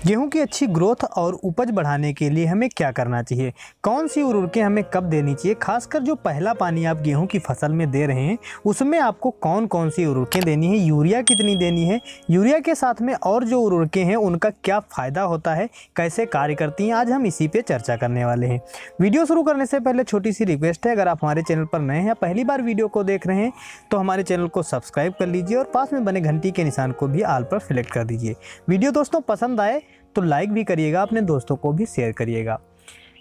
गेहूं की अच्छी ग्रोथ और उपज बढ़ाने के लिए हमें क्या करना चाहिए, कौन सी उर्वरकें हमें कब देनी चाहिए, खासकर जो पहला पानी आप गेहूं की फसल में दे रहे हैं उसमें आपको कौन कौन सी उर्वरकें देनी है, यूरिया कितनी देनी है, यूरिया के साथ में और जो उर्वरकें हैं उनका क्या फ़ायदा होता है, कैसे कार्य करती हैं, आज हम इसी पे चर्चा करने वाले हैं। वीडियो शुरू करने से पहले छोटी सी रिक्वेस्ट है, अगर आप हमारे चैनल पर नए हैं या पहली बार वीडियो को देख रहे हैं तो हमारे चैनल को सब्सक्राइब कर लीजिए और पास में बने घंटी के निशान को भी ऑल पर सिलेक्ट कर दीजिए। वीडियो दोस्तों पसंद आए तो लाइक भी करिएगा, अपने दोस्तों को भी शेयर करिएगा।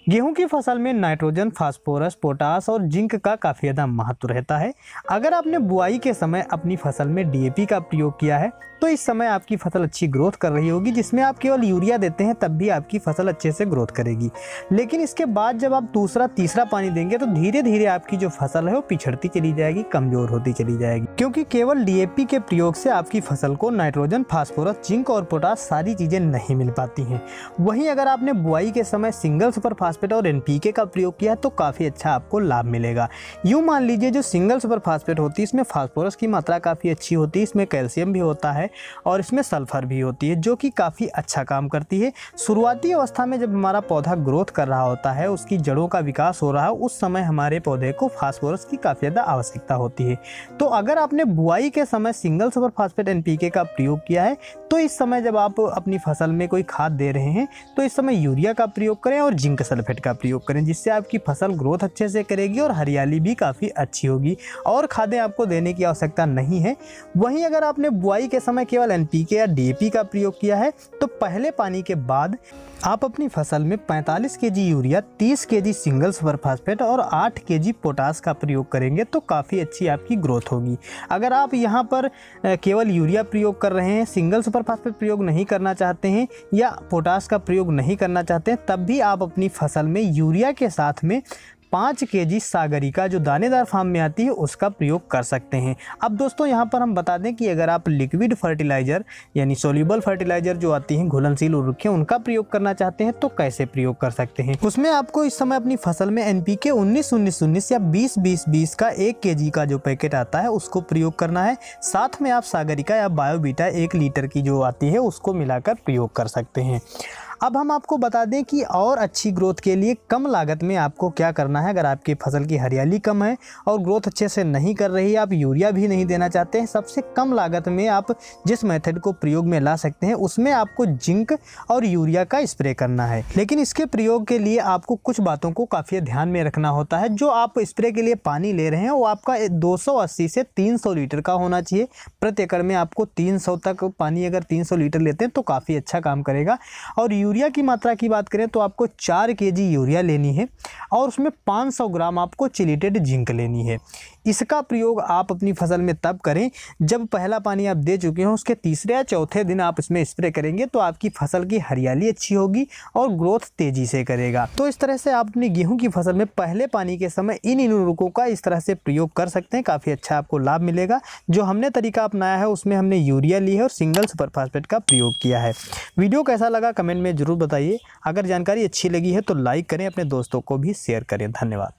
गेहूं की फसल में नाइट्रोजन, फास्फोरस, पोटास और जिंक का काफ़ी ज़्यादा महत्व रहता है। अगर आपने बुआई के समय अपनी फसल में डीएपी का प्रयोग किया है तो इस समय आपकी फसल अच्छी ग्रोथ कर रही होगी, जिसमें आप केवल यूरिया देते हैं तब भी आपकी फसल अच्छे से ग्रोथ करेगी। लेकिन इसके बाद जब आप दूसरा तीसरा पानी देंगे तो धीरे धीरे आपकी जो फसल है वो पिछड़ती चली जाएगी, कमज़ोर होती चली जाएगी, क्योंकि केवल डीएपी के प्रयोग से आपकी फसल को नाइट्रोजन, फास्फोरस, जिंक और पोटास सारी चीज़ें नहीं मिल पाती हैं। वहीं अगर आपने बुआई के समय सिंगल सुपर फास्फेट और एनपीके का प्रयोग किया है तो काफ़ी अच्छा आपको लाभ मिलेगा। यूँ मान लीजिए जो सिंगल सुपर फास्फेट होती है इसमें फास्फोरस की मात्रा काफ़ी अच्छी होती है, इसमें कैल्शियम भी होता है और इसमें सल्फर भी होती है जो कि काफ़ी अच्छा काम करती है। शुरुआती अवस्था में जब हमारा पौधा ग्रोथ कर रहा होता है, उसकी जड़ों का विकास हो रहा है, उस समय हमारे पौधे को फास्फोरस की काफ़ी ज़्यादा आवश्यकता होती है। तो अगर आपने बुआई के समय सिंगल सुपर फास्फेट एनपीके का प्रयोग किया है तो इस समय जब आप अपनी फसल में कोई खाद दे रहे हैं तो इस समय यूरिया का प्रयोग करें और जिंक सल्फेट का प्रयोग करें, जिससे आपकी फसल ग्रोथ अच्छे से करेगी और हरियाली भी काफ़ी अच्छी होगी और खादें आपको देने की आवश्यकता नहीं है। वहीं अगर आपने बुआई के समय केवल एनपीके या डीएपी का प्रयोग किया है तो पहले पानी के बाद आप अपनी फसल में 45 KG urea, 30 KG single super phosphate और 8 केजी पोटास का प्रयोग करेंगे तो काफ़ी अच्छी आपकी ग्रोथ होगी। अगर आप यहाँ पर केवल यूरिया प्रयोग कर रहे हैं, सिंगल सुपर फास्फेट प्रयोग नहीं करना चाहते हैं या पोटास का प्रयोग नहीं करना चाहते हैं, तब भी आप अपनी फसल में यूरिया के साथ में 5 केजी सागरिका जो दानेदार फार्म में आती है उसका प्रयोग कर सकते हैं। अब दोस्तों यहाँ पर हम बता दें कि अगर आप लिक्विड फर्टिलाइज़र यानी सोल्यूबल फर्टिलाइज़र जो आती हैं घुलनशील उर्वरकें उनका प्रयोग करना चाहते हैं तो कैसे प्रयोग कर सकते हैं। उसमें आपको इस समय अपनी फसल में एनपीके 19-19-19 या 20-20-20 का 1 केजी का जो पैकेट आता है उसको प्रयोग करना है। साथ में आप सागरिका या बायोबीटा 1 लीटर की जो आती है उसको मिलाकर प्रयोग कर सकते हैं। अब हम आपको बता दें कि और अच्छी ग्रोथ के लिए कम लागत में आपको क्या करना है। अगर आपकी फसल की हरियाली कम है और ग्रोथ अच्छे से नहीं कर रही है, आप यूरिया भी नहीं देना चाहते हैं, सबसे कम लागत में आप जिस मेथड को प्रयोग में ला सकते हैं उसमें आपको जिंक और यूरिया का स्प्रे करना है। लेकिन इसके प्रयोग के लिए आपको कुछ बातों को काफ़ी ध्यान में रखना होता है। जो आप स्प्रे के लिए पानी ले रहे हैं वो आपका 280 से 300 लीटर का होना चाहिए। प्रति एकड़ में आपको 300 तक पानी, अगर 300 लीटर लेते हैं तो काफ़ी अच्छा काम करेगा। और यूरिया की मात्रा की बात करें तो आपको 4 केजी यूरिया लेनी है और उसमें 500 ग्राम आपको चिलीटेड जिंक लेनी है। इसका प्रयोग आप अपनी फसल में तब करें जब पहला पानी आप दे चुके हो, उसके तीसरे या चौथे दिन आप इसमें स्प्रे करेंगे तो आपकी फसल की हरियाली अच्छी होगी और ग्रोथ तेजी से करेगा। तो इस तरह से आप अपनी गेहूं की फसल में पहले पानी के समय इन उर्वरकों का इस तरह से प्रयोग कर सकते हैं, काफ़ी अच्छा आपको लाभ मिलेगा। जो हमने तरीका अपनाया है उसमें हमने यूरिया ली है और सिंगल सुपर फास्फेट का प्रयोग किया है। वीडियो कैसा लगा कमेंट में ज़रूर बताइए। अगर जानकारी अच्छी लगी है तो लाइक करें, अपने दोस्तों को भी शेयर करें। धन्यवाद।